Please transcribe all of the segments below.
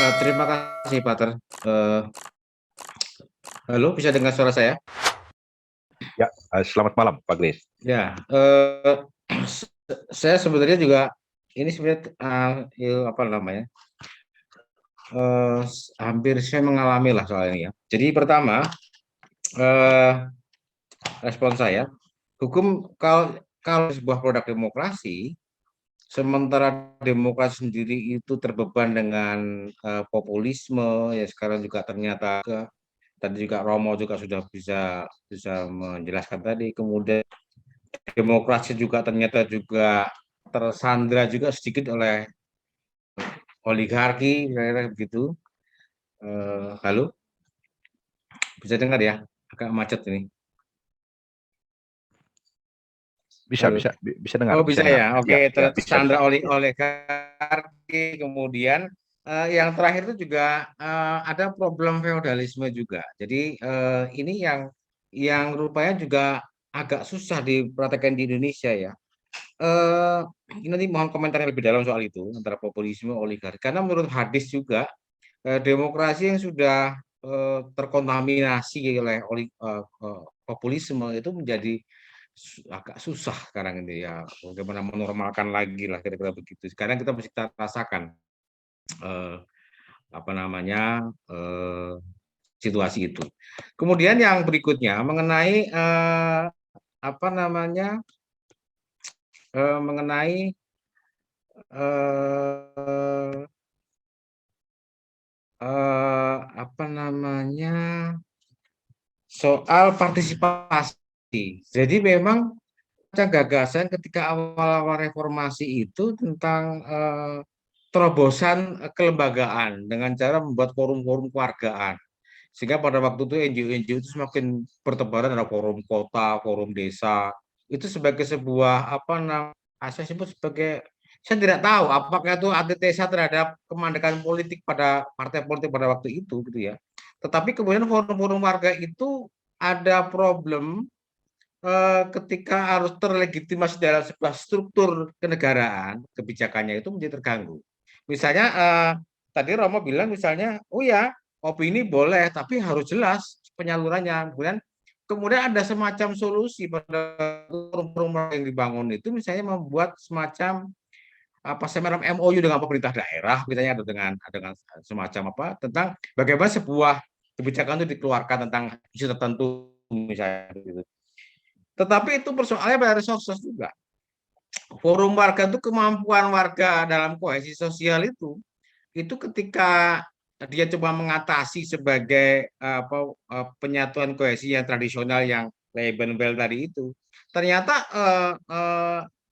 Terima kasih, Pater. Eh, Halo, bisa dengar suara saya? Ya, selamat malam, Pak Gris. Ya, saya sebenarnya juga ini sebenarnya apa namanya? Hampir saya mengalami lah soal ini ya. Jadi pertama, eh, respon saya, hukum kalau sebuah produk demokrasi, sementara demokrasi sendiri itu terbeban dengan populisme, ya sekarang juga ternyata tadi juga Romo juga sudah bisa bisa menjelaskan tadi. Kemudian demokrasi juga ternyata juga tersandra juga sedikit oleh oligarki, kira-kira begitu. Halo, bisa dengar ya? Agak macet ini. Bisa, Halo. bisa, bisa dengar, Oh bisa bisa dengar. ya, oke. Ya, ya, bisa, bisa. Tersandra oleh oligarki, kemudian yang terakhir itu juga ada problem feodalisme juga. Jadi ini yang rupanya juga agak susah dipraktekkan di Indonesia ya. eh Nanti mohon komentar yang lebih dalam soal itu antara populisme oligarki. Karena menurut hadis juga demokrasi yang sudah terkontaminasi oleh populisme itu menjadi agak susah sekarang ini ya. Bagaimana menormalkan lagi lah kira-kira begitu. Sekarang kita mesti kita rasakan eh, apa namanya situasi itu. Kemudian yang berikutnya mengenai apa namanya mengenai eh, apa namanya soal partisipasi. Jadi memang ada gagasan ketika awal-awal reformasi itu tentang terobosan kelembagaan dengan cara membuat forum-forum kewargaan. Sehingga pada waktu itu NGO-NGO itu semakin bertebaran, ada forum kota, forum desa. Itu sebagai sebuah apa namanya, saya sebut sebagai, saya tidak tahu apakah itu antitesa terhadap kemandekan politik pada partai politik pada waktu itu gitu ya. Tetapi kemudian forum-forum warga itu ada problem ketika harus terlegitimasi dalam sebuah struktur kenegaraan, kebijakannya itu menjadi terganggu. Misalnya tadi Romo bilang misalnya, oh ya opini boleh, tapi harus jelas penyalurannya. Kemudian ada semacam solusi pada forum-forum yang dibangun itu, misalnya membuat semacam apa semacam MOU dengan pemerintah daerah, misalnya ada dengan semacam apa tentang bagaimana sebuah kebijakan itu dikeluarkan tentang isu tertentu misalnya gitu. Tetapi itu persoalannya pada resources juga. Forum warga itu kemampuan warga dalam kohesi sosial itu ketika dia coba mengatasi sebagai apa penyatuan kohesi yang tradisional yang Leibenbell tadi itu, ternyata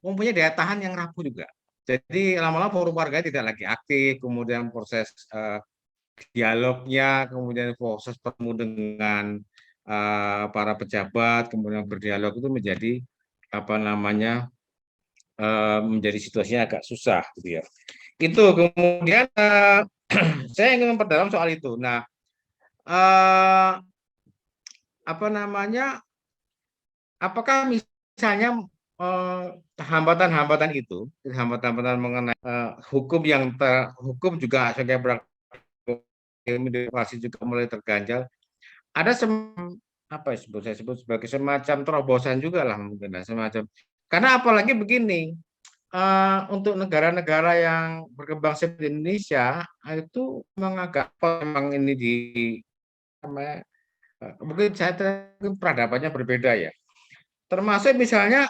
mempunyai daya tahan yang rapuh juga. Jadi lama-lama forum warga tidak lagi aktif, kemudian proses dialognya, kemudian proses bertemu dengan para pejabat, kemudian berdialog itu menjadi apa namanya menjadi situasinya agak susah gitu ya. Itu kemudian saya ingin memperdalam soal itu. Nah, eh, apa namanya? Apakah misalnya hambatan-hambatan itu, hambatan-hambatan mengenai hukum hukum juga sebagai demokrasi juga mulai terganjal. Ada apa ya saya sebut sebagai semacam terobosan juga lah mungkin semacam. Karena apalagi begini, untuk negara-negara yang berkembang seperti Indonesia itu memang ini di mungkin mungkin peradabannya berbeda ya. Termasuk misalnya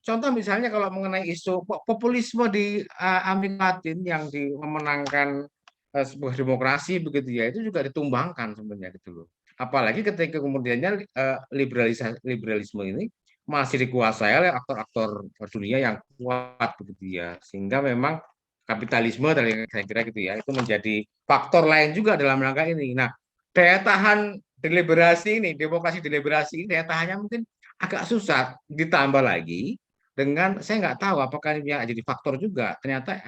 contoh misalnya kalau mengenai isu populisme di Amerika Latin yang memenangkan sebuah demokrasi begitu ya itu juga ditumbangkan sebenarnya gitu loh. Apalagi ketika kemudiannya liberalisme ini masih dikuasai oleh aktor-aktor dunia yang kuat begitu ya. Sehingga memang kapitalisme dari saya kira gitu ya itu menjadi faktor lain juga dalam rangka ini. Nah, daya tahan deliberasi ini, demokrasi deliberasi ini daya tahannya mungkin agak susah, ditambah lagi dengan saya nggak tahu apakah ini yang jadi faktor juga ternyata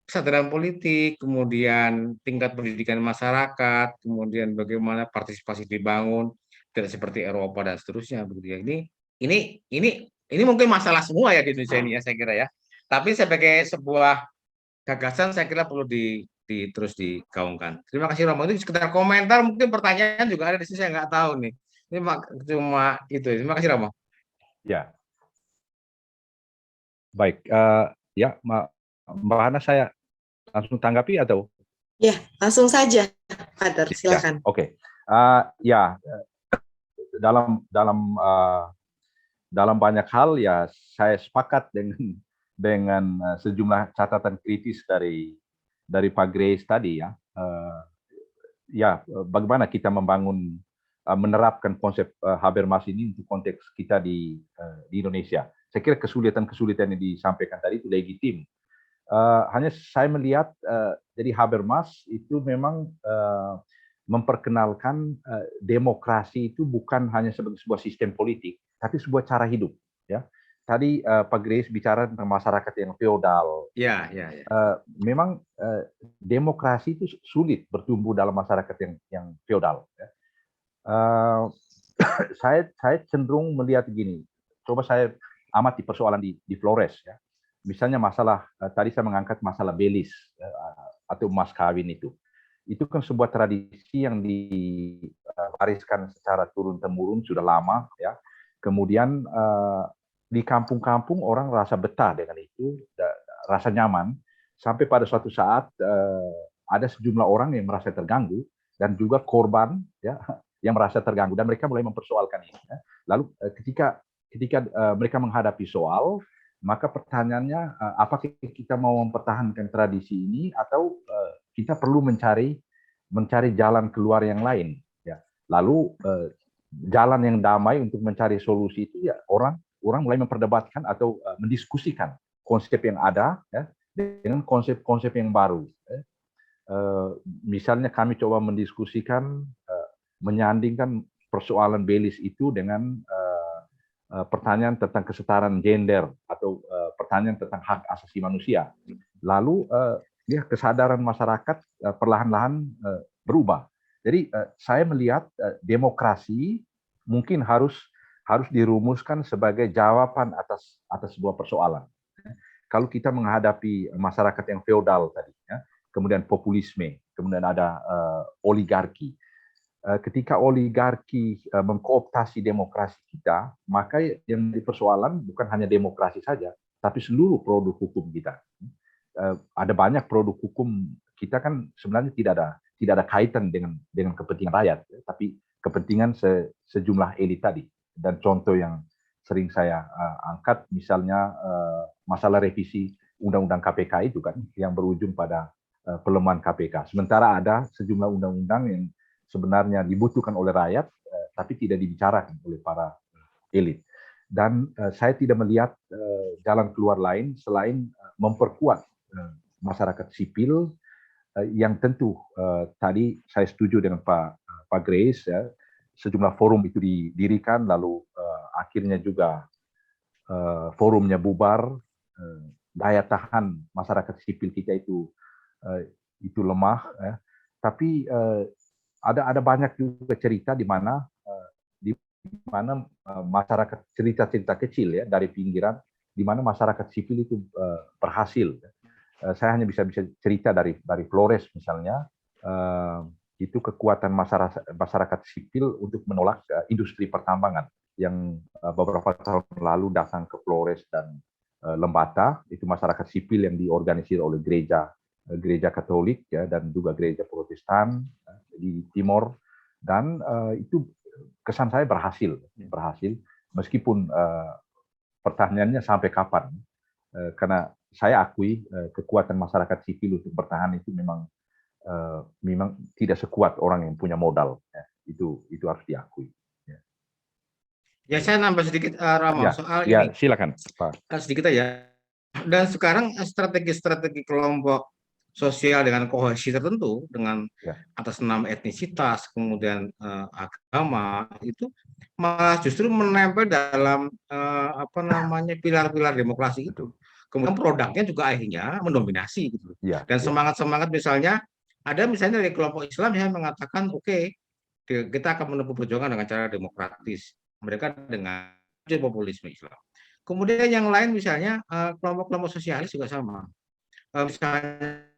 kesadaran politik, kemudian tingkat pendidikan masyarakat, kemudian bagaimana partisipasi dibangun, tidak seperti Eropa dan seterusnya begitu ya. Ini mungkin masalah semua ya di Indonesia ini ya saya kira ya. Tapi sebagai sebuah gagasan saya kira perlu terus digaungkan. Terima kasih Romo. Itu sekedar komentar, mungkin pertanyaan juga ada di sini, saya nggak tahu nih. Ini cuma itu. Terima kasih Romo. Ya, baik. Ya, Mbak Hana, saya langsung tanggapi atau? Ya, langsung saja, Father. Ya, Silakan. oke. Ya, dalam dalam dalam banyak hal ya saya sepakat dengan sejumlah catatan kritis dari Pak Grace tadi ya. Ya, bagaimana kita menerapkan konsep Habermas ini untuk konteks kita di Indonesia. Saya kira kesulitan-kesulitan yang disampaikan tadi itu legitim. Hanya saya melihat jadi Habermas itu memang memperkenalkan demokrasi itu bukan hanya sebagai sebuah sistem politik, tapi sebuah cara hidup. Ya, tadi Pak Grace bicara tentang masyarakat yang feodal. Ya. Memang demokrasi itu sulit bertumbuh dalam masyarakat yang feodal. Ya. Saya cenderung melihat begini. Coba saya amati persoalan di Flores. Ya. Misalnya masalah tadi saya mengangkat masalah belis atau mas kawin itu. Itu kan sebuah tradisi yang diwariskan secara turun temurun sudah lama. Ya. Kemudian di kampung-kampung orang rasa betah dengan itu, rasa nyaman. Sampai pada suatu saat ada sejumlah orang yang merasa terganggu dan juga korban ya yang merasa terganggu dan mereka mulai mempersoalkan ini. Ya. Lalu ketika mereka menghadapi soal, maka pertanyaannya apakah kita mau mempertahankan tradisi ini atau kita perlu mencari jalan keluar yang lain. Ya. Lalu jalan yang damai untuk mencari solusi itu ya orang mulai memperdebatkan atau mendiskusikan konsep yang ada ya, dengan konsep-konsep yang baru. Misalnya kami coba mendiskusikan, menyandingkan persoalan belis itu dengan pertanyaan tentang kesetaraan gender atau pertanyaan tentang hak asasi manusia. Lalu ya kesadaran masyarakat perlahan-lahan berubah. Jadi saya melihat demokrasi mungkin harus dirumuskan sebagai jawaban atas sebuah persoalan. Kalau kita menghadapi masyarakat yang feodal tadi, ya, kemudian populisme, kemudian ada oligarki. Ketika oligarki mengkooptasi demokrasi kita, maka yang dipersoalan bukan hanya demokrasi saja, tapi seluruh produk hukum kita. Ada banyak produk hukum kita kan sebenarnya tidak ada kaitan dengan kepentingan rakyat, tapi kepentingan sejumlah elit tadi. Dan contoh yang sering saya angkat, misalnya masalah revisi Undang-Undang KPK itu kan, yang berujung pada pelemahan KPK. Sementara ada sejumlah undang-undang yang sebenarnya dibutuhkan oleh rakyat, tapi tidak dibicarakan oleh para elit. Dan saya tidak melihat jalan keluar lain selain memperkuat masyarakat sipil, yang tentu tadi saya setuju dengan Pak Grace, ya, sejumlah forum itu didirikan, lalu akhirnya juga forumnya bubar, daya tahan masyarakat sipil kita itu lemah, ya. Tapi ada banyak juga cerita di mana masyarakat cerita-cerita kecil ya dari pinggiran di mana masyarakat sipil itu berhasil. Saya hanya bisa cerita dari Flores misalnya, itu kekuatan masyarakat sipil untuk menolak industri pertambangan yang beberapa tahun lalu datang ke Flores dan Lembata. Itu masyarakat sipil yang diorganisir oleh gereja Katolik ya, dan juga gereja Protestan di Timor, dan itu kesan saya berhasil meskipun pertanyaannya sampai kapan, karena saya akui kekuatan masyarakat sipil untuk bertahan itu memang tidak sekuat orang yang punya modal, ya. Itu harus diakui. Ya, saya nambah sedikit Ramo, soal ya, ini. Silakan Pak. Sedikit aja. Dan sekarang strategi kelompok sosial dengan kohesi tertentu, dengan atas nama etnisitas, kemudian agama, itu malah justru menempel dalam pilar-pilar demokrasi itu. Kemudian produknya juga akhirnya mendominasi gitu. Dan semangat-semangat misalnya dari kelompok Islam yang mengatakan oke, kita akan menempuh perjuangan dengan cara demokratis. Mereka dengan populisme Islam. Kemudian yang lain misalnya kelompok-kelompok sosialis juga sama. Misalnya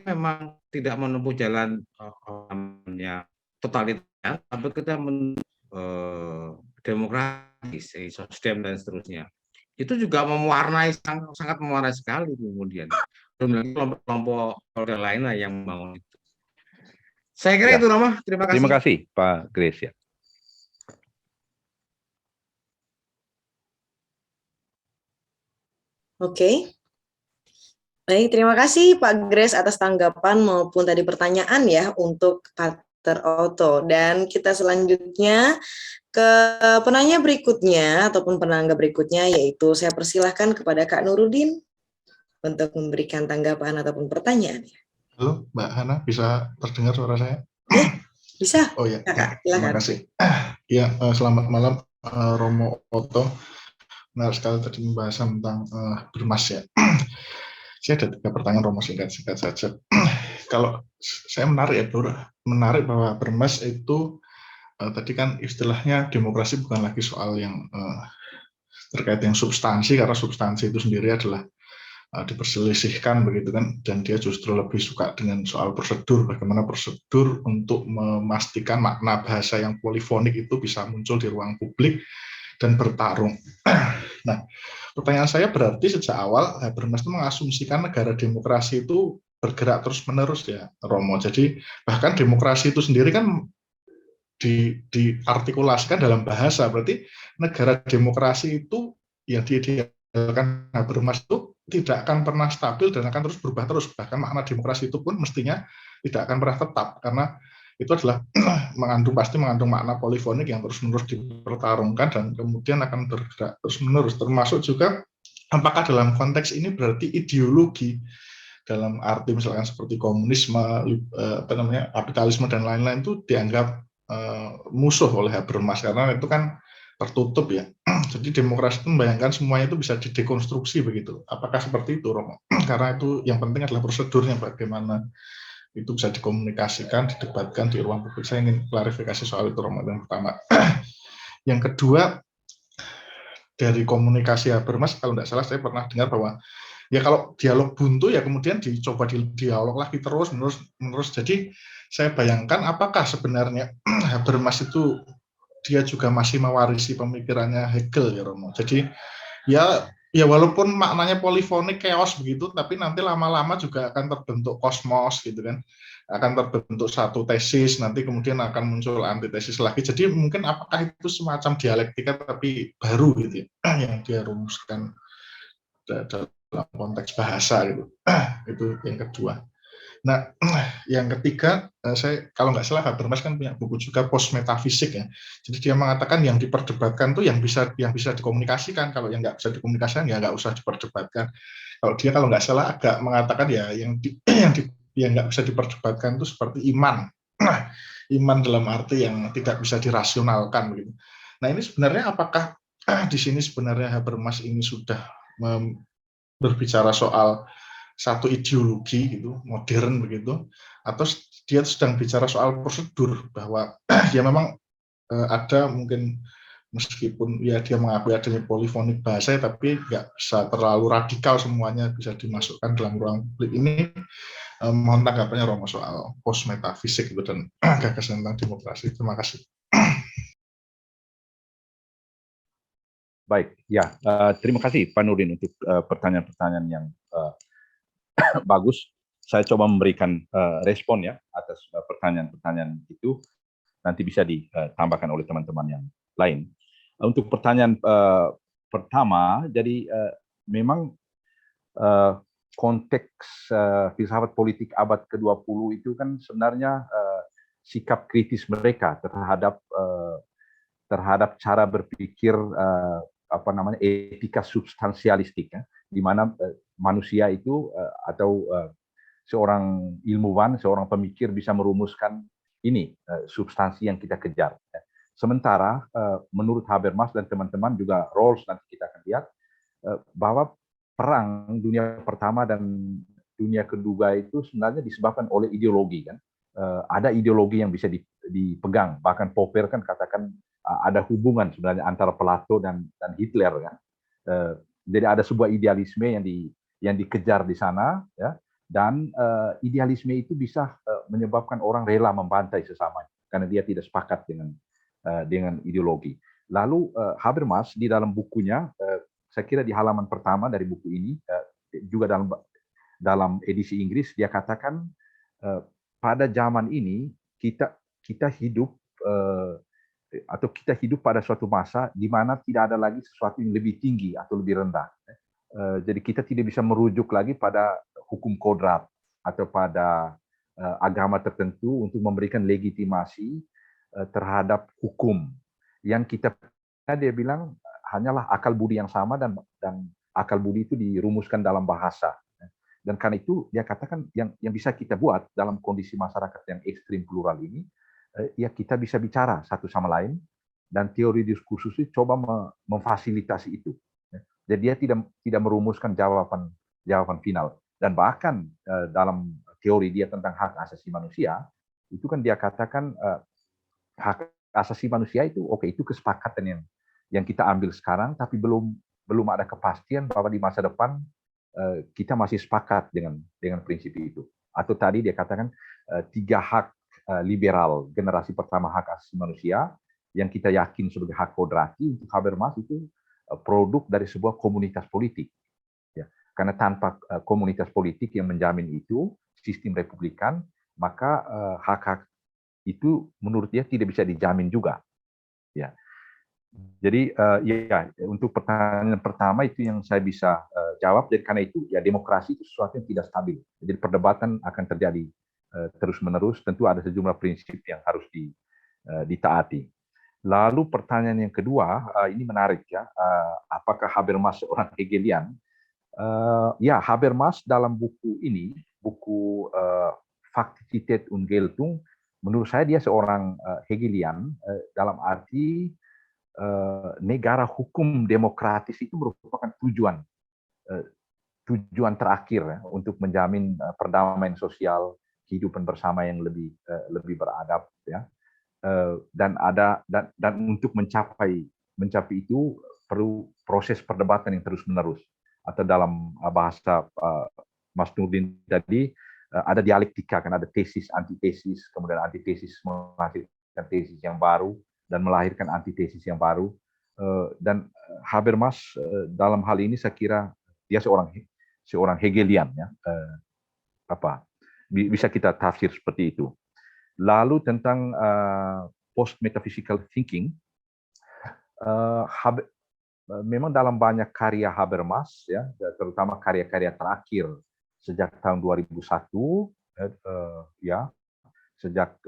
memang tidak menempuh jalan namanya totalitas, tapi kita demokratis, sosdem dan seterusnya. Itu juga mewarnai sangat mewarnai sekali kemudian. Belum lagi kelompok-kelompok order lainnya yang membangun itu. Saya kira Ya. itu, Rama. Terima kasih. Terima kasih, Pak Grace. Ya. Oke. Baik, terima kasih Pak Grace atas tanggapan maupun tadi pertanyaan ya untuk Pater Otto. Dan kita selanjutnya ke penanya berikutnya ataupun penangga berikutnya, yaitu saya persilahkan kepada Kak Nurudin untuk memberikan tanggapan ataupun pertanyaan. Halo, Mbak Hana, bisa terdengar suara saya? Ya, bisa. Oh ya, Kakak, terima silakan. kasih. Ya, selamat malam Romo Otto. Benar sekali tadi membahas tentang bermas ya. Saya ada 3 pertanyaan Romo, singkat-singkat saja. Kalau saya menarik bahwa bermas itu tadi kan istilahnya demokrasi bukan lagi soal yang terkait yang substansi, karena substansi itu sendiri adalah diperselisihkan begitu kan, dan dia justru lebih suka dengan soal prosedur, bagaimana prosedur untuk memastikan makna bahasa yang polifonik itu bisa muncul di ruang publik dan bertarung. Nah, pertanyaan saya berarti sejak awal Habermas itu mengasumsikan negara demokrasi itu bergerak terus-menerus ya, Romo. Jadi bahkan demokrasi itu sendiri kan diartikulasikan dalam bahasa, berarti negara demokrasi itu yang diidealkan Habermas itu tidak akan pernah stabil dan akan terus berubah terus. Bahkan makna demokrasi itu pun mestinya tidak akan pernah tetap, karena itu adalah pasti mengandung makna polifonik yang terus-menerus dipertarungkan dan kemudian akan bergerak terus-menerus. Termasuk juga apakah dalam konteks ini berarti ideologi dalam arti misalkan seperti komunisme, kapitalisme dan lain-lain itu dianggap musuh oleh Habermas, karena itu kan tertutup ya. Jadi demokrasi itu membayangkan semuanya itu bisa didekonstruksi begitu. Apakah seperti itu, Romo? Karena itu yang penting adalah prosedurnya, bagaimana itu bisa dikomunikasikan, didebatkan di ruang publik. Saya ingin klarifikasi soal itu, Romo, yang pertama. Yang kedua, dari komunikasi Habermas, kalau tidak salah saya pernah dengar bahwa ya kalau dialog buntu ya kemudian dicoba dialog lagi terus. Jadi saya bayangkan apakah sebenarnya Habermas itu dia juga masih mewarisi pemikirannya Hegel ya, Romo. Jadi ya walaupun maknanya polifonik chaos begitu, tapi nanti lama-lama juga akan terbentuk kosmos gitu kan, akan terbentuk satu tesis, nanti kemudian akan muncul antitesis lagi. Jadi mungkin apakah itu semacam dialektika tapi baru gitu ya, yang dia rumuskan dalam konteks bahasa gitu. Itu yang kedua. Nah, yang ketiga, saya kalau nggak salah Habermas kan punya buku juga post metafisik ya. Jadi dia mengatakan yang diperdebatkan tuh yang bisa dikomunikasikan. Kalau yang nggak bisa dikomunikasikan ya nggak usah diperdebatkan. Kalau nggak salah agak mengatakan ya yang nggak bisa diperdebatkan itu seperti iman. Iman dalam arti yang tidak bisa dirasionalkan begitu. Nah, ini sebenarnya apakah di sini sebenarnya Habermas ini sudah berbicara soal satu ideologi gitu, modern begitu, atau dia sedang bicara soal prosedur, bahwa ya memang ada mungkin meskipun ya dia mengakui adanya polifonik bahasa, tapi nggak bisa terlalu radikal semuanya bisa dimasukkan dalam ruang publik ini. Mohon tanggapannya Romo soal post metafisik itu dan gagasan tentang demokrasi. Terima kasih. Baik, ya terima kasih Pak Nurdin untuk pertanyaan-pertanyaan yang bagus. Saya coba memberikan respon ya atas pertanyaan-pertanyaan itu. Nanti bisa ditambahkan oleh teman-teman yang lain. Untuk pertanyaan pertama, jadi memang konteks filsafat politik abad ke-20 itu kan sebenarnya sikap kritis mereka terhadap cara berpikir etika substansialistik ya, di mana manusia itu atau seorang ilmuwan, seorang pemikir bisa merumuskan ini substansi yang kita kejar. Sementara menurut Habermas dan teman-teman juga Rawls nanti kita akan lihat bahwa perang dunia pertama dan dunia kedua itu sebenarnya disebabkan oleh ideologi kan. Ada ideologi yang bisa dipegang, bahkan Popper kan katakan ada hubungan sebenarnya antara Plato dan Hitler kan. Jadi ada sebuah idealisme yang dikejar di sana ya, Dan idealisme itu bisa menyebabkan orang rela membantai sesamanya karena dia tidak sepakat dengan ideologi. Lalu Habermas di dalam bukunya, saya kira di halaman pertama dari buku ini, juga dalam edisi Inggris, dia katakan pada zaman ini kita hidup atau kita hidup pada suatu masa di mana tidak ada lagi sesuatu yang lebih tinggi atau lebih rendah. Jadi kita tidak bisa merujuk lagi pada hukum kodrat atau pada agama tertentu untuk memberikan legitimasi terhadap hukum. Yang dia bilang hanyalah akal budi yang sama dan akal budi itu dirumuskan dalam bahasa. Dan karena itu dia katakan yang bisa kita buat dalam kondisi masyarakat yang ekstrim plural ini, ya kita bisa bicara satu sama lain dan teori diskursus itu coba memfasilitasi itu. Jadi dia tidak merumuskan jawaban final. Dan bahkan dalam teori dia tentang hak asasi manusia, itu kan dia katakan hak asasi manusia itu itu kesepakatan yang kita ambil sekarang, tapi belum ada kepastian bahwa di masa depan kita masih sepakat dengan prinsip itu. Atau tadi dia katakan 3 hak liberal generasi pertama hak asasi manusia yang kita yakin sebagai hak kodrati untuk Habermas itu produk dari sebuah komunitas politik. Ya, karena tanpa komunitas politik yang menjamin itu sistem republikan, maka hak-hak itu menurut dia tidak bisa dijamin juga. Ya. Jadi ya untuk pertanyaan pertama itu yang saya bisa jawab. Jadi karena itu ya demokrasi itu sesuatu yang tidak stabil. Jadi perdebatan akan terjadi terus-menerus. Tentu ada sejumlah prinsip yang harus ditaati. Lalu pertanyaan yang kedua, ini menarik ya. Apakah Habermas seorang Hegelian? Ya, Habermas dalam buku ini, buku Faktizität und Geltung, menurut saya dia seorang Hegelian dalam arti negara hukum demokratis itu merupakan tujuan terakhir ya, untuk menjamin perdamaian sosial, kehidupan bersama yang lebih beradab ya. Dan untuk mencapai itu perlu proses perdebatan yang terus-menerus, atau dalam bahasa Mas Nurdin tadi ada dialektika, kan ada tesis antitesis, kemudian antitesis menghasilkan tesis yang baru dan melahirkan antitesis yang baru. Dan Habermas dalam hal ini saya kira dia seorang Hegelian ya. Bisa kita tafsir seperti itu. Lalu tentang post metaphysical thinking, memang dalam banyak karya Habermas ya, terutama karya-karya terakhir sejak tahun 2001 ya, sejak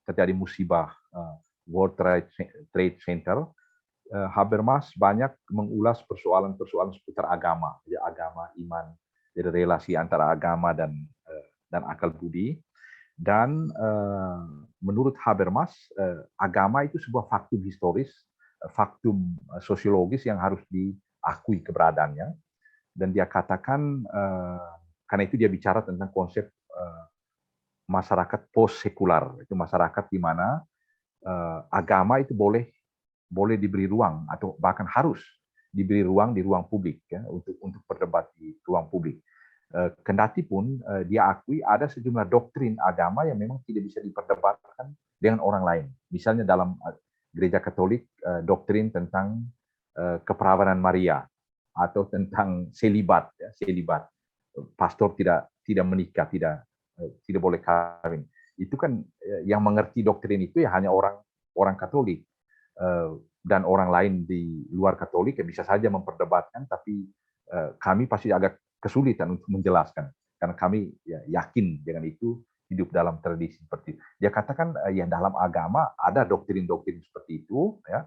terjadi musibah World Trade Center, Habermas banyak mengulas persoalan-persoalan seputar agama, ya, agama, iman, jadi relasi antara agama dan akal budi. Dan menurut Habermas, agama itu sebuah faktum historis, faktum sosiologis yang harus diakui keberadaannya. Dan dia katakan, karena itu dia bicara tentang konsep masyarakat post-sekular, itu masyarakat di mana agama itu boleh diberi ruang atau bahkan harus diberi ruang di ruang publik ya, untuk berdebat di ruang publik. Kendati pun dia akui ada sejumlah doktrin agama yang memang tidak bisa diperdebatkan dengan orang lain. Misalnya dalam Gereja Katolik doktrin tentang keperawanan Maria atau tentang selibat ya, selibat. Pastor tidak menikah, tidak boleh kawin. Itu kan yang mengerti doktrin itu ya hanya orang Katolik, dan orang lain di luar Katolik ya bisa saja memperdebatkan, tapi kami pasti agak kesulitan untuk menjelaskan karena kami ya yakin dengan itu, hidup dalam tradisi seperti itu. Dia katakan ya dalam agama ada doktrin-doktrin seperti itu ya,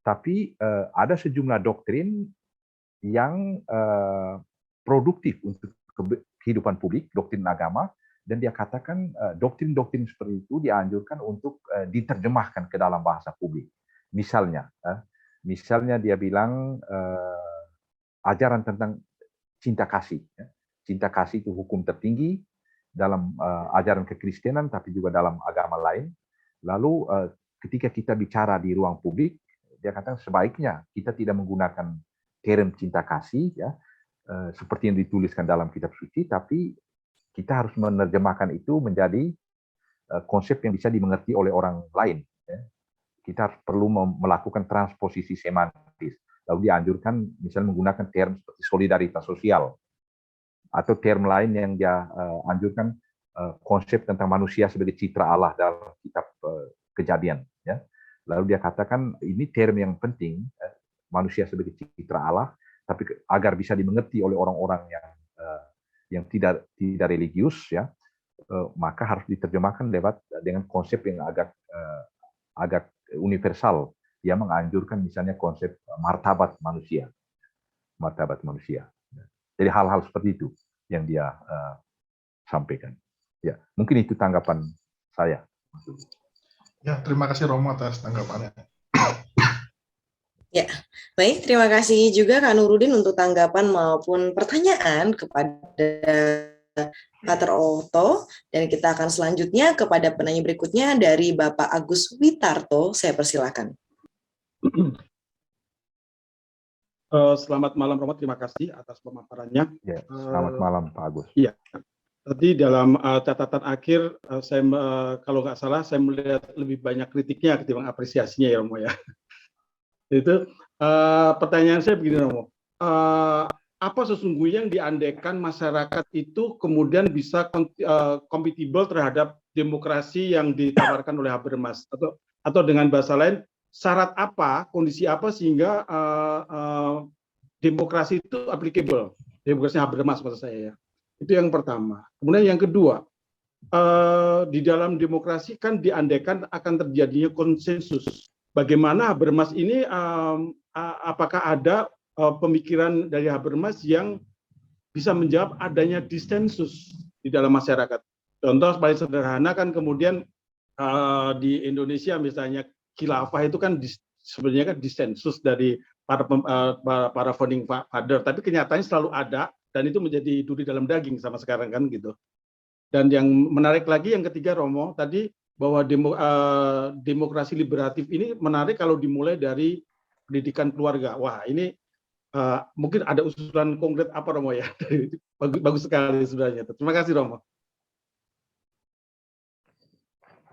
tapi ada sejumlah doktrin yang produktif untuk kehidupan publik, doktrin agama. Dan dia katakan doktrin-doktrin seperti itu dianjurkan untuk diterjemahkan ke dalam bahasa publik. Misalnya dia bilang ajaran tentang cinta kasih. Cinta kasih itu hukum tertinggi dalam ajaran kekristenan, tapi juga dalam agama lain. Lalu ketika kita bicara di ruang publik, dia katakan sebaiknya kita tidak menggunakan term cinta kasih, ya, seperti yang dituliskan dalam kitab suci, tapi kita harus menerjemahkan itu menjadi konsep yang bisa dimengerti oleh orang lain. Kita perlu melakukan transposisi semantis. Lalu dianjurkan misalnya menggunakan term seperti solidaritas sosial, atau term lain yang dia anjurkan konsep tentang manusia sebagai citra Allah dalam kitab Kejadian. Lalu dia katakan ini term yang penting, manusia sebagai citra Allah, tapi agar bisa dimengerti oleh orang-orang yang tidak religius, maka harus diterjemahkan dengan konsep yang agak universal. Dia menganjurkan misalnya konsep martabat manusia. Jadi hal-hal seperti itu yang dia sampaikan. Ya, mungkin itu tanggapan saya. Ya, terima kasih Romo atas tanggapannya. Ya, baik. Terima kasih juga Kak Nurudin untuk tanggapan maupun pertanyaan kepada Pater Otto. Dan kita akan selanjutnya kepada penanya berikutnya dari Bapak Agus Witarto. Saya persilakan. Selamat malam Romo, terima kasih atas pemaparannya. Ya, selamat malam Pak Agus. Iya, tadi dalam catatan akhir, saya kalau nggak salah, saya melihat lebih banyak kritiknya ketimbang apresiasinya ya Romo ya. Itu pertanyaan saya begini Romo, apa sesungguhnya yang diandaikan masyarakat itu kemudian bisa kompatibel terhadap demokrasi yang ditawarkan oleh Habermas, atau dengan bahasa lain, syarat apa, kondisi apa sehingga demokrasi itu applicable, demokrasi Habermas maksud saya ya. Itu yang pertama. Kemudian yang kedua, di dalam demokrasi kan diandaikan akan terjadinya konsensus. Bagaimana Habermas ini, apakah ada pemikiran dari Habermas yang bisa menjawab adanya disensus di dalam masyarakat? Contoh paling sederhana kan kemudian di Indonesia misalnya khilafah itu kan sebenarnya kan disensus dari para founding father, tapi kenyataannya selalu ada dan itu menjadi duri dalam daging sama sekarang kan gitu. Dan yang menarik lagi yang ketiga Romo tadi, bahwa demokrasi liberatif ini menarik kalau dimulai dari pendidikan keluarga. Wah, ini mungkin ada usulan konkret apa Romo ya? Bagus sekali sebenarnya. Terima kasih Romo.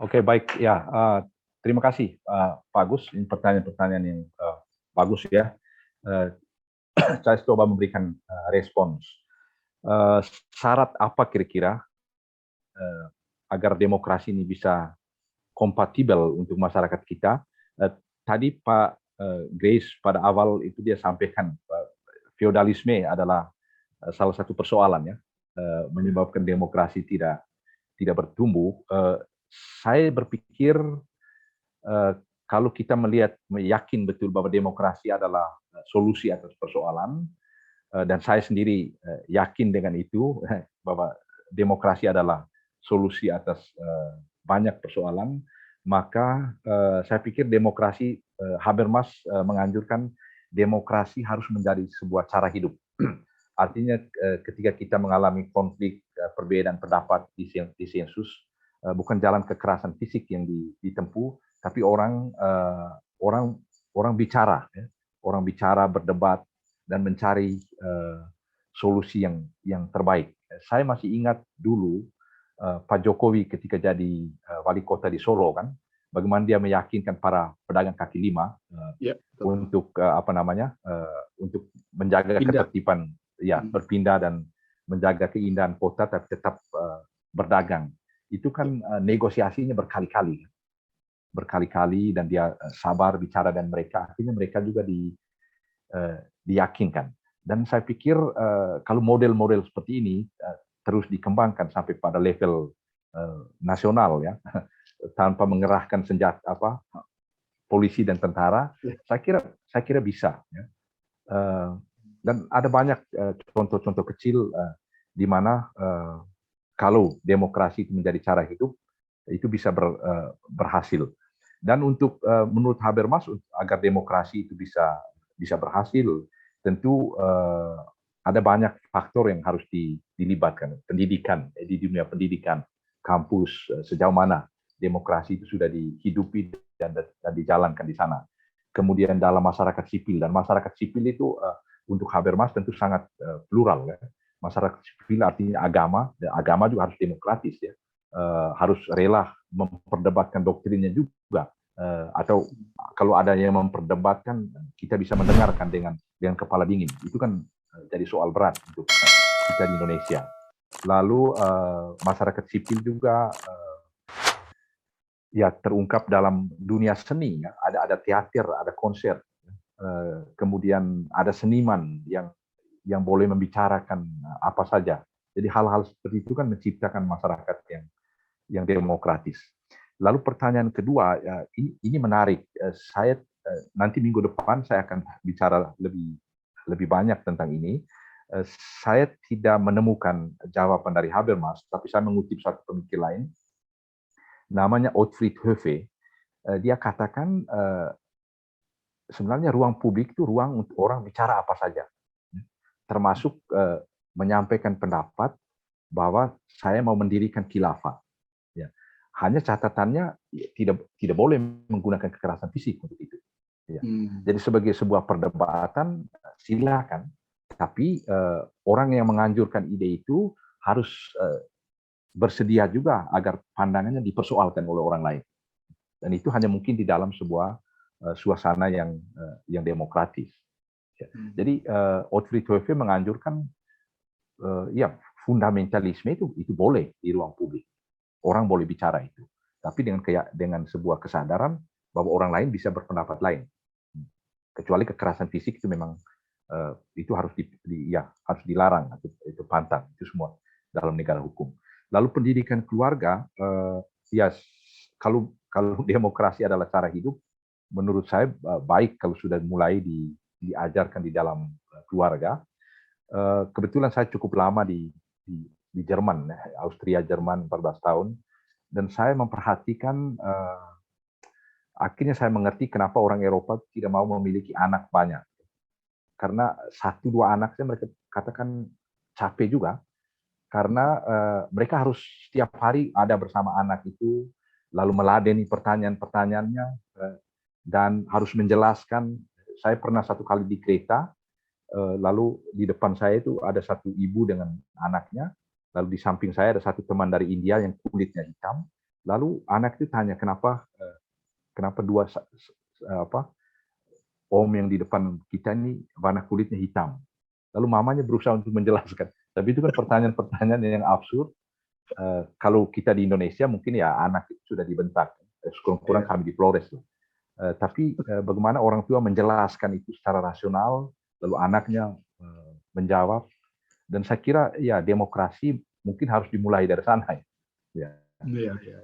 Oke, baik ya. Terima kasih Pak Agus. Ini pertanyaan-pertanyaan yang bagus ya. Saya coba memberikan respons. Syarat apa kira-kira agar demokrasi ini bisa kompatibel untuk masyarakat kita? Tadi Pak Grace pada awal itu dia sampaikan feodalisme adalah salah satu persoalan ya, menyebabkan demokrasi tidak bertumbuh. Saya berpikir kalau kita yakin betul bahwa demokrasi adalah solusi atas persoalan, dan saya sendiri yakin dengan itu bahwa demokrasi adalah solusi atas banyak persoalan, maka saya pikir demokrasi, Habermas menganjurkan demokrasi harus menjadi sebuah cara hidup. Artinya ketika kita mengalami konflik, perbedaan pendapat di sensus, bukan jalan kekerasan fisik yang ditempuh, tapi orang bicara, orang bicara, berdebat dan mencari solusi yang terbaik. Saya masih ingat dulu Pak Jokowi ketika jadi wali kota di Solo kan, bagaimana dia meyakinkan para pedagang kaki lima untuk untuk menjaga ketertiban, ya berpindah dan menjaga keindahan kota tapi tetap berdagang. Itu kan negosiasinya berkali-kali dan dia sabar bicara dan akhirnya mereka juga diyakinkan. Dan saya pikir kalau model-model seperti ini terus dikembangkan sampai pada level nasional ya, tanpa mengerahkan senjata polisi dan tentara, saya kira bisa ya. Dan ada banyak contoh-contoh kecil di mana kalau demokrasi itu menjadi cara hidup, itu bisa berhasil. Dan menurut Habermas, agar demokrasi itu bisa berhasil, tentu ada banyak faktor yang harus dilibatkan. Pendidikan, di dunia pendidikan, kampus, sejauh mana demokrasi itu sudah dihidupi dan dijalankan di sana. Kemudian dalam masyarakat sipil, dan masyarakat sipil itu untuk Habermas tentu sangat plural ya. Masyarakat sipil artinya agama, dan agama juga harus demokratis ya. Harus rela memperdebatkan doktrinnya juga. Atau kalau ada yang memperdebatkan, kita bisa mendengarkan dengan kepala dingin. Itu kan jadi soal berat untuk kita di Indonesia. Lalu masyarakat sipil juga ya terungkap dalam dunia seni, ya. Ada teater, ada konser, kemudian ada seniman yang boleh membicarakan apa saja. Jadi hal-hal seperti itu kan menciptakan masyarakat yang demokratis. Lalu pertanyaan kedua, ya, ini menarik. Saya nanti minggu depan saya akan bicara lebih banyak tentang ini. Saya tidak menemukan jawaban dari Habermas, tapi saya mengutip satu pemikir lain, namanya Otfried Höfe. Dia katakan sebenarnya ruang publik itu ruang untuk orang bicara apa saja, termasuk menyampaikan pendapat bahwa saya mau mendirikan khilafah. Ya. Hanya catatannya tidak boleh menggunakan kekerasan fisik untuk itu. Ya. Jadi sebagai sebuah perdebatan silakan, tapi orang yang menganjurkan ide itu harus bersedia juga agar pandangannya dipersoalkan oleh orang lain. Dan itu hanya mungkin di dalam sebuah suasana yang demokratis. Ya. Jadi Otfried Höfe menganjurkan ya fundamentalisme itu boleh di ruang publik. Orang boleh bicara itu, tapi dengan sebuah kesadaran bahwa orang lain bisa berpendapat lain. Kecuali kekerasan fisik itu memang itu harus harus dilarang, itu pantang, itu semua dalam negara hukum. Lalu pendidikan keluarga, ya kalau demokrasi adalah cara hidup, menurut saya baik kalau sudah mulai diajarkan di dalam keluarga. Kebetulan saya cukup lama di Jerman, Austria, Jerman 14 tahun, dan saya memperhatikan, akhirnya saya mengerti kenapa orang Eropa tidak mau memiliki anak banyak. Karena 1-2 anak mereka katakan capek juga, karena mereka harus setiap hari ada bersama anak itu, lalu meladeni pertanyaan-pertanyaannya, dan harus menjelaskan. Saya pernah satu kali di kereta, lalu di depan saya itu ada satu ibu dengan anaknya, lalu di samping saya ada satu teman dari India yang kulitnya hitam, lalu anak itu tanya kenapa dua om yang di depan kita ini warna kulitnya hitam. Lalu mamanya berusaha untuk menjelaskan, tapi itu kan pertanyaan-pertanyaan yang absurd. Kalau kita di Indonesia mungkin ya anak itu sudah dibentak, kurang-kurang kami di Flores loh. Tapi bagaimana orang tua menjelaskan itu secara rasional, lalu anaknya menjawab, dan saya kira ya demokrasi mungkin harus dimulai dari sana ya.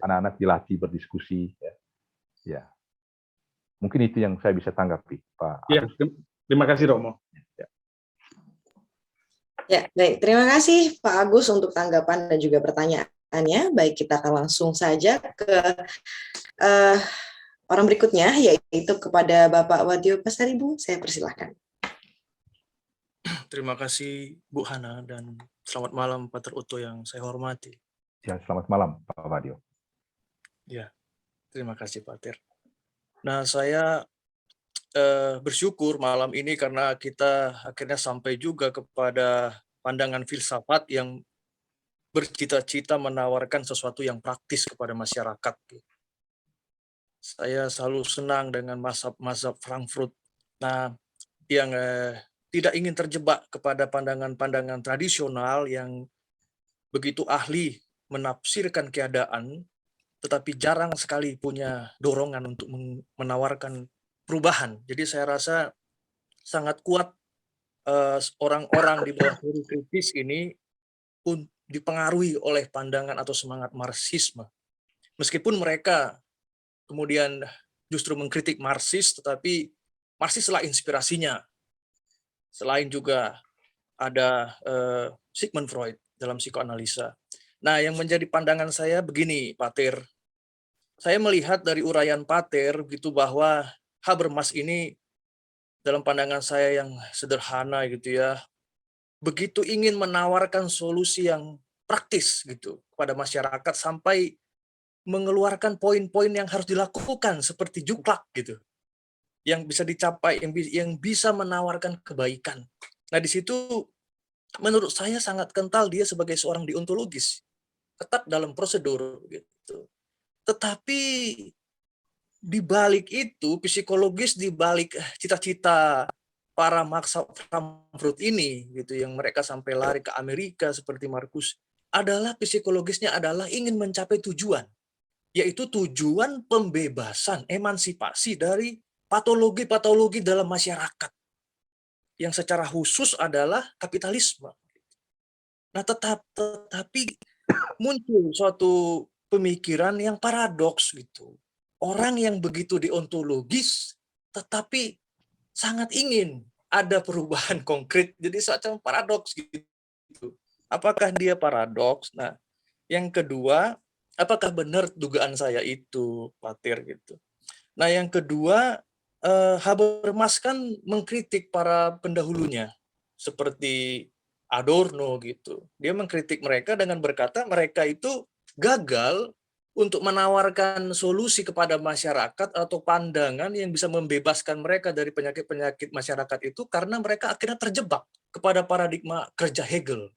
Anak-anak dilatih berdiskusi ya. Mungkin itu yang saya bisa tanggapi, Pak. Ya, terima kasih Romo. Ya, baik. Terima kasih Pak Agus untuk tanggapan dan juga pertanyaannya. Baik, kita akan langsung saja ke orang berikutnya, yaitu kepada Bapak Wadyo Pasaribu. Saya persilahkan. Terima kasih Bu Hana dan selamat malam Pater Otto yang saya hormati. Ya, selamat malam Pak Wadyo. Ya, terima kasih Pater. Nah, saya bersyukur malam ini karena kita akhirnya sampai juga kepada pandangan filsafat yang bercita-cita menawarkan sesuatu yang praktis kepada masyarakat. Saya selalu senang dengan mazhab Frankfurt. Nah, yang tidak ingin terjebak kepada pandangan-pandangan tradisional yang begitu ahli menafsirkan keadaan, tetapi jarang sekali punya dorongan untuk menawarkan perubahan. Jadi saya rasa sangat kuat orang-orang di bawah teori kritis ini pun dipengaruhi oleh pandangan atau semangat Marxisme. Meskipun mereka kemudian justru mengkritik Marxis, tetapi Marxislah inspirasinya. Selain juga ada Sigmund Freud dalam psikoanalisa. Nah, yang menjadi pandangan saya begini, Pater. Saya melihat dari uraian Pater gitu bahwa Habermas ini dalam pandangan saya yang sederhana gitu ya, begitu ingin menawarkan solusi yang praktis gitu kepada masyarakat sampai mengeluarkan poin-poin yang harus dilakukan seperti juklak gitu. yang bisa dicapai, yang bisa menawarkan kebaikan. Nah, di situ menurut saya sangat kental dia sebagai seorang deontologis, ketat dalam prosedur gitu. Tetapi di balik itu, psikologis di balik cita-cita para maksa Frankfurt ini gitu, yang mereka sampai lari ke Amerika seperti Markus, adalah psikologisnya adalah ingin mencapai tujuan, yaitu tujuan pembebasan, emansipasi dari patologi-patologi dalam masyarakat yang secara khusus adalah kapitalisme. Nah, tetapi muncul suatu pemikiran yang paradoks gitu. Orang yang begitu deontologis tetapi sangat ingin ada perubahan konkret. Jadi semacam paradoks gitu. Apakah dia paradoks? Nah, yang kedua, apakah benar dugaan saya itu, Patir gitu. Nah, yang kedua, Habermas kan mengkritik para pendahulunya seperti Adorno gitu. Dia mengkritik mereka dengan berkata mereka itu gagal untuk menawarkan solusi kepada masyarakat atau pandangan yang bisa membebaskan mereka dari penyakit-penyakit masyarakat itu karena mereka akhirnya terjebak kepada paradigma kerja Hegel.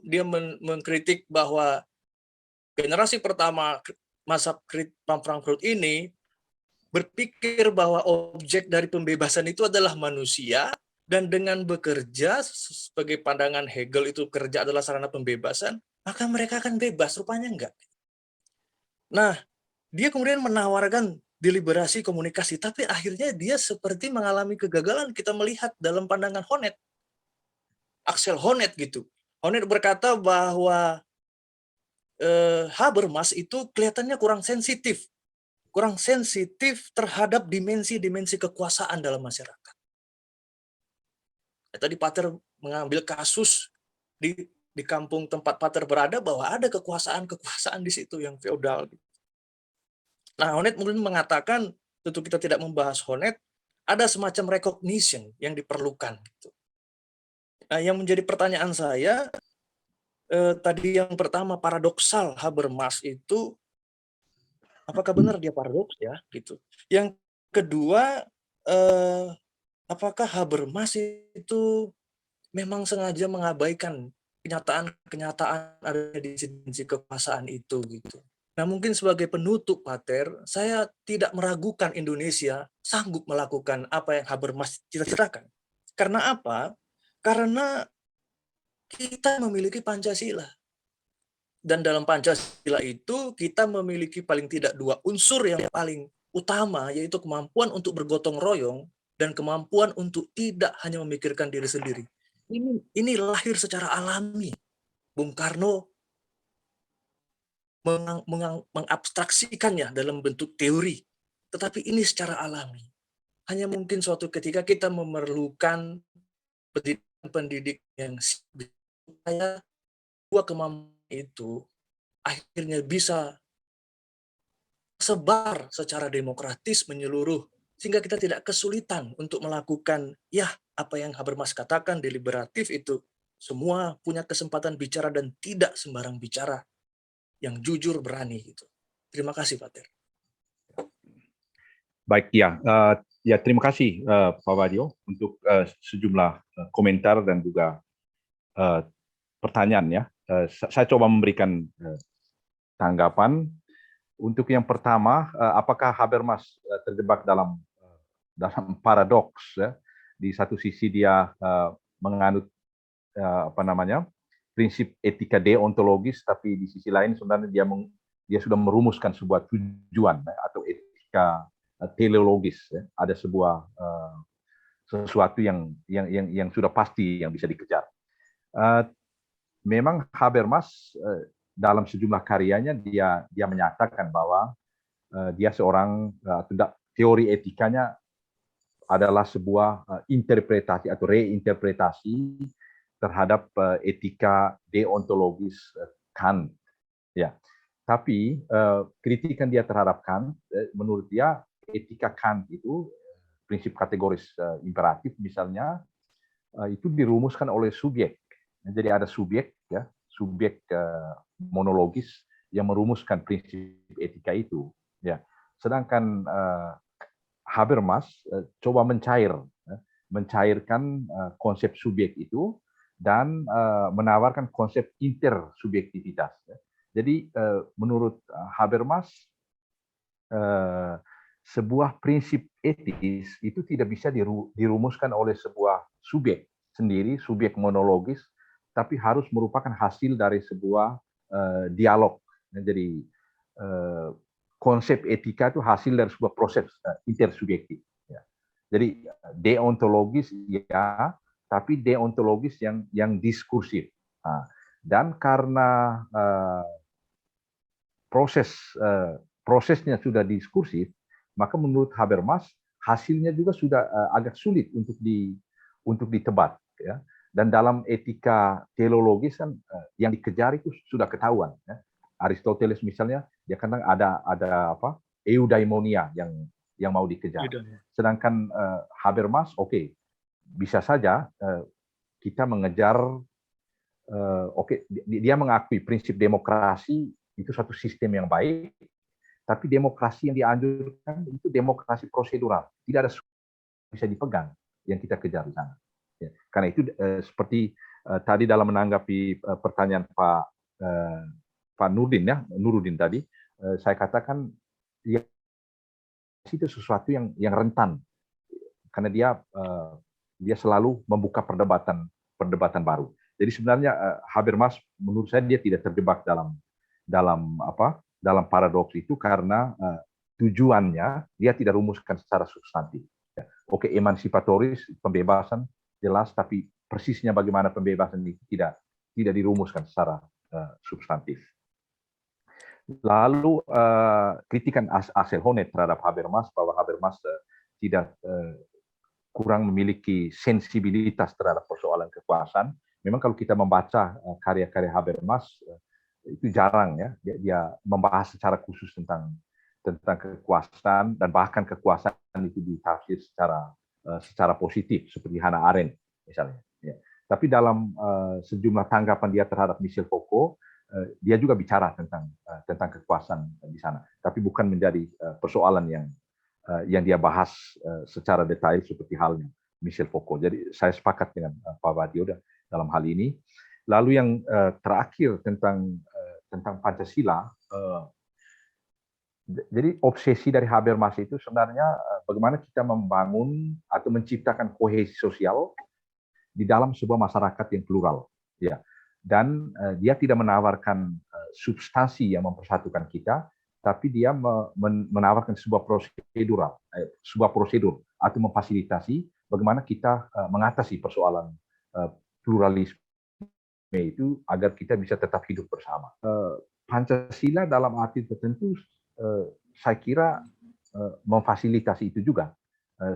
Dia mengkritik bahwa generasi pertama masa Frankfurt ini berpikir bahwa objek dari pembebasan itu adalah manusia, dan dengan bekerja sebagai pandangan Hegel itu kerja adalah sarana pembebasan, maka mereka akan bebas. Rupanya enggak. Nah, dia kemudian menawarkan deliberasi komunikasi, tapi akhirnya dia seperti mengalami kegagalan. Kita melihat dalam pandangan Honneth, Axel Honneth gitu. Honneth berkata bahwa Habermas itu kelihatannya kurang sensitif terhadap dimensi-dimensi kekuasaan dalam masyarakat. Tadi Pater mengambil kasus di kampung tempat Pater berada bahwa ada kekuasaan di situ yang feodal. Nah, Honneth mungkin mengatakan, tentu kita tidak membahas Honneth, ada semacam recognition yang diperlukan. Nah, yang menjadi pertanyaan saya, tadi yang pertama paradoksal Habermas itu, apakah benar dia paradoks ya? Gitu. Yang kedua, apakah Habermas itu memang sengaja mengabaikan kenyataan ada di sisi kekuasaan itu gitu. Nah, mungkin sebagai penutup, Pater, saya tidak meragukan Indonesia sanggup melakukan apa yang Habermas cita-citakan. Karena apa? Karena kita memiliki Pancasila. Dan dalam Pancasila itu kita memiliki paling tidak dua unsur yang paling utama, yaitu kemampuan untuk bergotong royong dan kemampuan untuk tidak hanya memikirkan diri sendiri. Ini lahir secara alami. Bung Karno mengabstraksikannya dalam bentuk teori, tetapi ini secara alami. Hanya mungkin suatu ketika kita memerlukan pendidik yang supaya dua kemampuan itu akhirnya bisa sebar secara demokratis menyeluruh, sehingga kita tidak kesulitan untuk melakukan apa yang Habermas katakan deliberatif itu. Semua punya kesempatan bicara dan tidak sembarang bicara, yang jujur berani gitu. Terima kasih, Pater. Baik, ya terima kasih Pak Wadio untuk sejumlah komentar dan juga pertanyaan ya. Saya coba memberikan tanggapan. Untuk yang pertama, apakah Habermas terjebak dalam paradoks ya? Di satu sisi dia menganut prinsip etika deontologis, tapi di sisi lain sebenarnya dia sudah merumuskan sebuah tujuan atau etika teleologis. Ya. Ada sebuah sesuatu yang sudah pasti yang bisa dikejar. Memang Habermas dalam sejumlah karyanya dia menyatakan bahwa dia seorang teori etikanya adalah sebuah interpretasi atau reinterpretasi terhadap etika deontologis Kant. Ya, tapi kritikan dia terhadap Kant, menurut dia etika Kant itu prinsip kategoris imperatif misalnya itu dirumuskan oleh subjek. Jadi ada subjek ya, subjek monologis yang merumuskan prinsip etika itu. Ya, sedangkan Habermas coba mencairkan konsep subjek itu dan menawarkan konsep intersubjektivitas. Jadi menurut Habermas, sebuah prinsip etis itu tidak bisa dirumuskan oleh sebuah subjek sendiri, subjek monologis, tapi harus merupakan hasil dari sebuah dialog. Jadi konsep etika itu hasil dari sebuah proses intersubjektif. Jadi deontologis ya, tapi deontologis yang diskursif. Dan karena prosesnya sudah diskursif, maka menurut Habermas hasilnya juga sudah agak sulit untuk ditebak. Ya. Dan dalam etika teleologis kan yang dikejar itu sudah ketahuan. Ya. Aristoteles misalnya dia katakan ada apa? Eudaimonia yang mau dikejar. Sedangkan Habermas, bisa saja kita mengejar, dia mengakui prinsip demokrasi itu satu sistem yang baik, tapi demokrasi yang dianjurkan itu demokrasi prosedural, tidak ada bisa dipegang yang kita kejar di sana. Ya. Karena itu seperti tadi dalam menanggapi pertanyaan Pak Nurudin tadi, saya katakan ya, itu sesuatu yang rentan karena dia selalu membuka perdebatan baru. Jadi sebenarnya Habermas menurut saya dia tidak terjebak dalam paradoks itu karena tujuannya dia tidak rumuskan secara substantif. Emansipatoris, pembebasan jelas, tapi persisnya bagaimana pembebasan itu tidak dirumuskan secara substantif. Lalu kritikan Axel Honneth terhadap Habermas bahwa Habermas tidak kurang memiliki sensibilitas terhadap persoalan kekuasaan. Memang kalau kita membaca karya-karya Habermas itu jarang ya dia membahas secara khusus tentang kekuasaan, dan bahkan kekuasaan itu ditafsir secara positif seperti Hannah Arendt misalnya. Ya. Tapi dalam sejumlah tanggapan dia terhadap Michel Foucault, dia juga bicara tentang kekuasaan di sana, tapi bukan menjadi persoalan yang dia bahas secara detail seperti halnya Michel Foucault. Jadi saya sepakat dengan Pak Badio dalam hal ini. Lalu yang terakhir tentang Pancasila, jadi obsesi dari Habermas itu sebenarnya bagaimana kita membangun atau menciptakan kohesi sosial di dalam sebuah masyarakat yang plural, ya. Dan dia tidak menawarkan substansi yang mempersatukan kita, tapi dia menawarkan sebuah prosedur atau memfasilitasi bagaimana kita mengatasi persoalan pluralisme itu agar kita bisa tetap hidup bersama. Pancasila dalam arti tertentu saya kira memfasilitasi itu juga.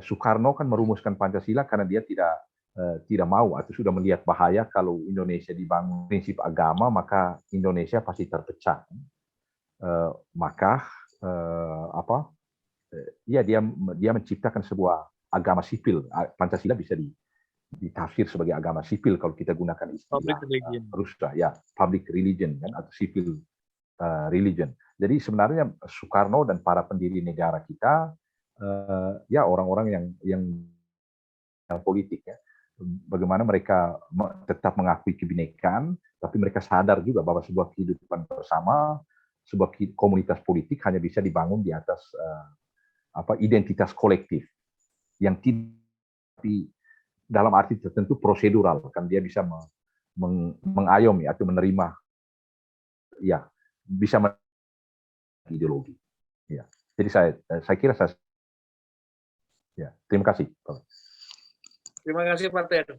Soekarno kan merumuskan Pancasila karena dia tidak mau atau sudah melihat bahaya kalau Indonesia dibangun prinsip agama, maka Indonesia pasti terpecah. Dia menciptakan sebuah agama sipil. Pancasila bisa ditafsir sebagai agama sipil kalau kita gunakan istilah Rusya, ya, public religion kan, atau civil religion. Jadi sebenarnya Soekarno dan para pendiri negara kita ya orang-orang yang politik ya, bagaimana mereka tetap mengakui kebinekaan, tapi mereka sadar juga bahwa sebuah kehidupan bersama, sebuah komunitas politik hanya bisa dibangun di atas identitas kolektif yang tidak dalam arti tertentu prosedural, kan dia bisa mengayomi atau menerima, ya, bisa ideologi. Ya. Jadi saya kira ya, terima kasih. Terima kasih Pak Ted.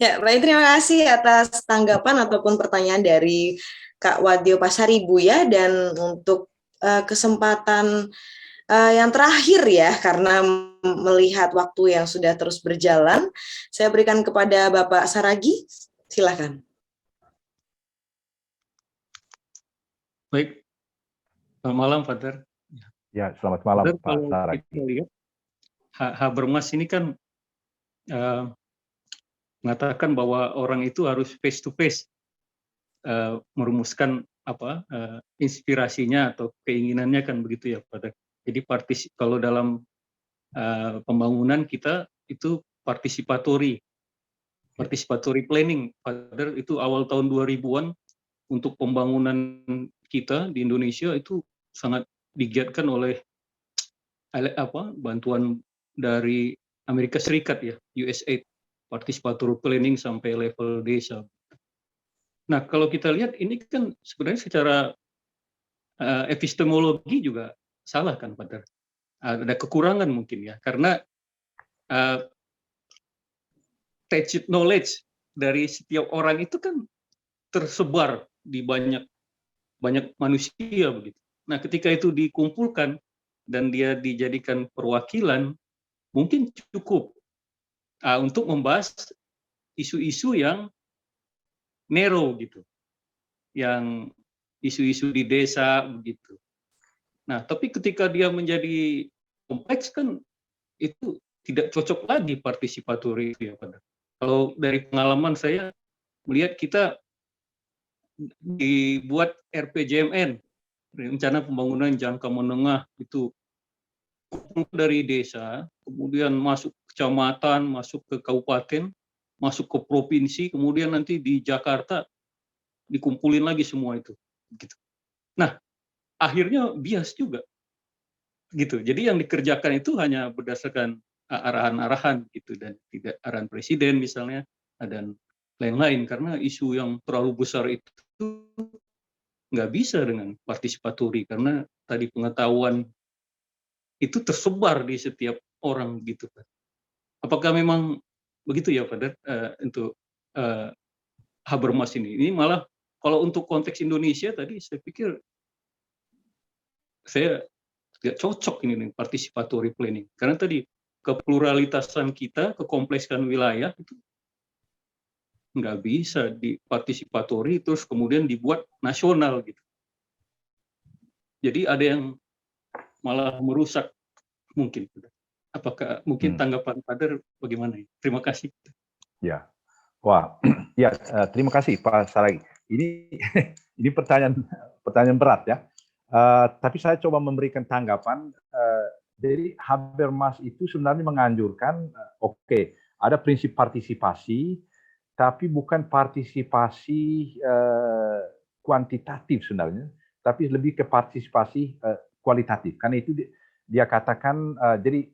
Ya, baik, terima kasih atas tanggapan ataupun pertanyaan dari Kak Wadyo Pasaribu ya, dan untuk kesempatan yang terakhir ya, karena melihat waktu yang sudah terus berjalan, saya berikan kepada Bapak Saragi, silakan. Baik, selamat malam Pak Ter. Ya, selamat malam Pak Saragi. Kita lihat Habermas ini kan mengatakan bahwa orang itu harus face to face merumuskan inspirasinya atau keinginannya, kan begitu ya Pak Ter. Jadi kalau dalam pembangunan kita itu participatory planning. Padahal itu awal tahun 2000-an untuk pembangunan kita di Indonesia itu sangat digiatkan oleh bantuan dari Amerika Serikat ya, USAID, participatory planning sampai level desa. Nah, kalau kita lihat ini kan sebenarnya secara epistemologi juga salah kan, Pak. Ada kekurangan mungkin ya, karena tacit knowledge dari setiap orang itu kan tersebar di banyak manusia begitu. Nah, ketika itu dikumpulkan dan dia dijadikan perwakilan, mungkin cukup untuk membahas isu-isu yang narrow gitu, yang isu-isu di desa begitu. Nah, tapi ketika dia menjadi kompleks kan itu tidak cocok lagi partisipatory ya, Pak. Kalau dari pengalaman saya melihat kita dibuat RPJMN, rencana pembangunan jangka menengah, itu dari desa, kemudian masuk ke kecamatan, masuk ke kabupaten, masuk ke provinsi, kemudian nanti di Jakarta dikumpulin lagi semua itu. Gitu. Nah, akhirnya bias juga. Gitu. Jadi yang dikerjakan itu hanya berdasarkan arahan-arahan gitu, dan tidak arahan presiden misalnya dan lain-lain, karena isu yang terlalu besar itu nggak bisa dengan partisipatory, karena tadi pengetahuan itu tersebar di setiap orang gitu, Pak. Apakah memang begitu ya, Pak, untuk Habermas ini? Ini malah kalau untuk konteks Indonesia tadi saya pikir saya tidak cocok ini dengan participatory planning, karena tadi kepluralitasan kita, kekompleksan wilayah itu nggak bisa di participatory terus kemudian dibuat nasional gitu. Jadi ada yang malah merusak mungkin. Apakah mungkin tanggapan Pak bagaimana? Terima kasih. Ya, wah, ya terima kasih Pak Saragi. Ini pertanyaan berat ya. Tapi saya coba memberikan tanggapan. Jadi Habermas itu sebenarnya menganjurkan, oke, ada prinsip partisipasi, tapi bukan partisipasi kuantitatif sebenarnya, tapi lebih ke partisipasi kualitatif. Karena itu dia katakan, jadi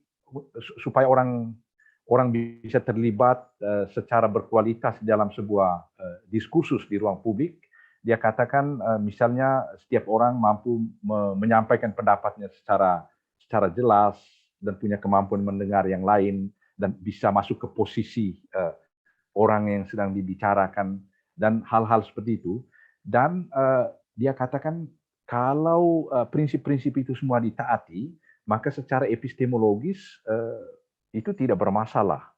supaya orang bisa terlibat secara berkualitas dalam sebuah diskursus di ruang publik, dia katakan misalnya setiap orang mampu menyampaikan pendapatnya secara jelas dan punya kemampuan mendengar yang lain dan bisa masuk ke posisi orang yang sedang dibicarakan dan hal-hal seperti itu. Dan dia katakan kalau prinsip-prinsip itu semua ditaati, maka secara epistemologis itu tidak bermasalah.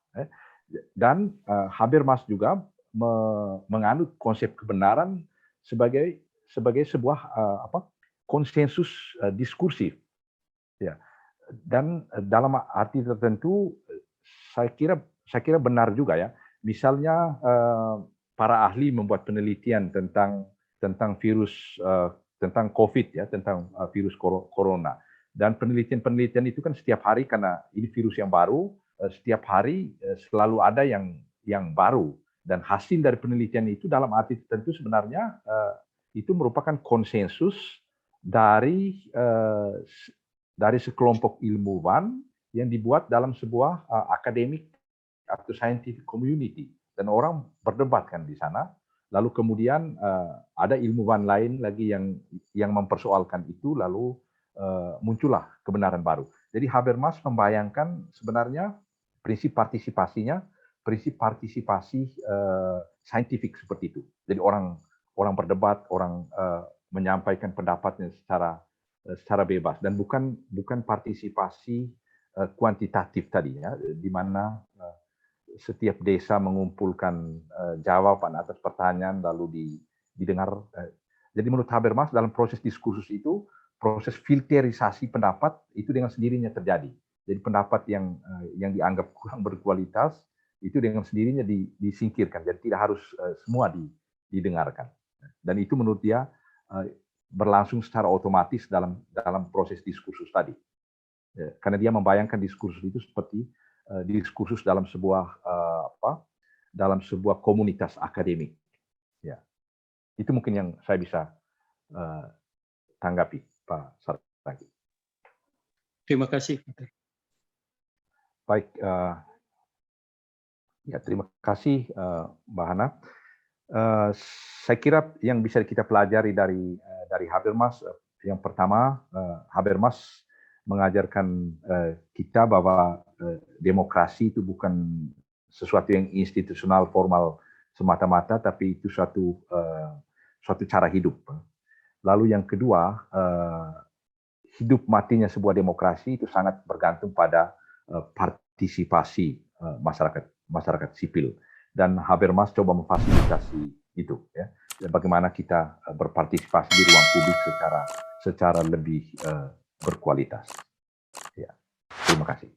Dan Habermas juga menganut konsep kebenaran sebagai sebuah konsensus diskursif. Ya. Dan dalam arti tertentu saya kira benar juga ya. Misalnya para ahli membuat penelitian tentang virus tentang COVID ya, tentang virus corona. Dan penelitian itu kan setiap hari, karena ini virus yang baru, setiap hari selalu ada yang baru. Dan hasil dari penelitian itu dalam arti tertentu sebenarnya itu merupakan konsensus dari sekelompok ilmuwan yang dibuat dalam sebuah akademik atau scientific community, dan orang berdebat kan di sana. Lalu kemudian ada ilmuwan lain lagi yang mempersoalkan itu, lalu muncullah kebenaran baru. Jadi Habermas membayangkan sebenarnya prinsip partisipasinya prinsip partisipasi saintifik seperti itu. Jadi orang berdebat, orang menyampaikan pendapatnya secara bebas, dan bukan partisipasi kuantitatif tadi ya, di mana setiap desa mengumpulkan jawaban atas pertanyaan lalu didengar. Jadi menurut Habermas dalam proses diskursus itu, proses filterisasi pendapat itu dengan sendirinya terjadi. Jadi pendapat yang dianggap kurang berkualitas itu dengan sendirinya disingkirkan. Jadi tidak harus semua didengarkan. Dan itu menurut dia berlangsung secara otomatis dalam proses diskursus tadi. Karena dia membayangkan diskursus itu seperti diskursus dalam sebuah dalam sebuah komunitas akademik. Ya, itu mungkin yang saya bisa tanggapi, Pak Saragi. Terima kasih. Baik, ya terima kasih Mbak Hana. Saya kira yang bisa kita pelajari dari Habermas, yang pertama, Habermas mengajarkan kita bahwa demokrasi itu bukan sesuatu yang institusional formal semata-mata, tapi itu suatu cara hidup. Lalu yang kedua, hidup matinya sebuah demokrasi itu sangat bergantung pada partisipasi masyarakat sipil, dan Habermas coba memfasilitasi itu, ya, bagaimana kita berpartisipasi di ruang publik secara lebih berkualitas. Ya, terima kasih.